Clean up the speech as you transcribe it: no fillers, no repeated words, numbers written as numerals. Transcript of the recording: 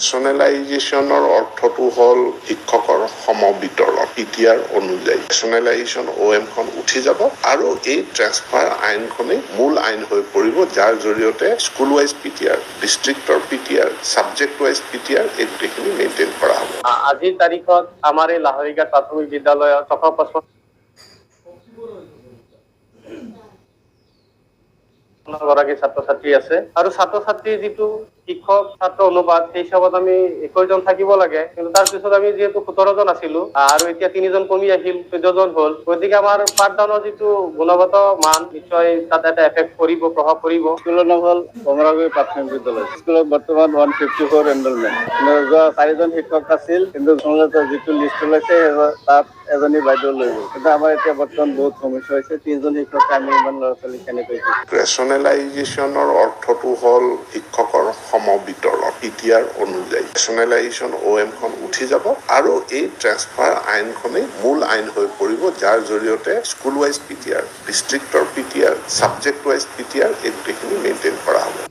ৰেচনেলাইজেশ্যনৰ অৰ্থটো হ'ল শিক্ষকৰ সমবিতৰণ পিটিআৰ অনুযায়ী ৰেচনেলাইজেশ্যন OM খন উঠি যাব আৰু এই ট্ৰেন্সফাৰ আইনখনেই মূল আইন হৈ পৰিব, যাৰ জৰিয়তে স্কুল ৱাইজ পিটিআৰ, ডিষ্ট্ৰিক্টৰ পিটিআৰ, ছাবজেক্ট ৱাইজ পিটিআৰ এই গোটেইখিনি মেইনটেইন কৰা হ'ব। আজিৰ তাৰিখত আমাৰ এই লাহৰিঘাট প্ৰাথমিক বিদ্যালয়ৰ 655 গৰাকী ছাত্ৰ-ছাত্ৰী আছে আৰু ছাত্ৰ-ছাত্ৰীৰ যিটো শিক্ষক ছাত্ৰ অনুপাত সেই হিচাপত আমি 21জন থাকিব লাগে, কিন্তু তাৰ পিছত আমি যিহেতু 17জন আছিলো আৰু এতিয়া 3জন কমি আহিল, 14জন হ'ল, গতিকে আমাৰ পাঠদানৰ যিটো গুণগত মান নিশ্চয় তাত এটা এফেক্ট পৰিব, প্ৰভাৱ পৰিব। স্কুলৰ নাম হ'ল কমলাগুৰি প্ৰাথমিক বিদ্যালয়। স্কুলত বৰ্তমান 154 এনৰলমেণ্ট। যোৱা 4জন শিক্ষক আছিল, কিন্তু যিটো লিষ্ট ওলাইছে তাত এজনী বাইদেউ লৈ গ'ল। কিন্তু আমাৰ এতিয়া বৰ্তমান বহুত সমস্যা হৈছে, 3জন শিক্ষক আমি ইমান ল'ৰা ছোৱালী কেনেকৈ ৰেচনেলাইজেশ্যনৰ অৰ্থটো হ'ল শিক্ষকৰ সমবিতৰণ পিটিআৰ অনুযায়ী ৰেচনেলাইজেশ্যন OM খন উঠি যাব আৰু এই ট্ৰেন্সফাৰ আইনখনেই মূল আইন হৈ পৰিব, যাৰ জৰিয়তে স্কুল ৱাইজ পিটিআৰ, ডিষ্ট্ৰিক্টৰ পিটিআৰ, ছাবজেক্ট ৱাইজ পিটিআৰ এই গোটেইখিনি মেইনটেইন কৰা হ'ব।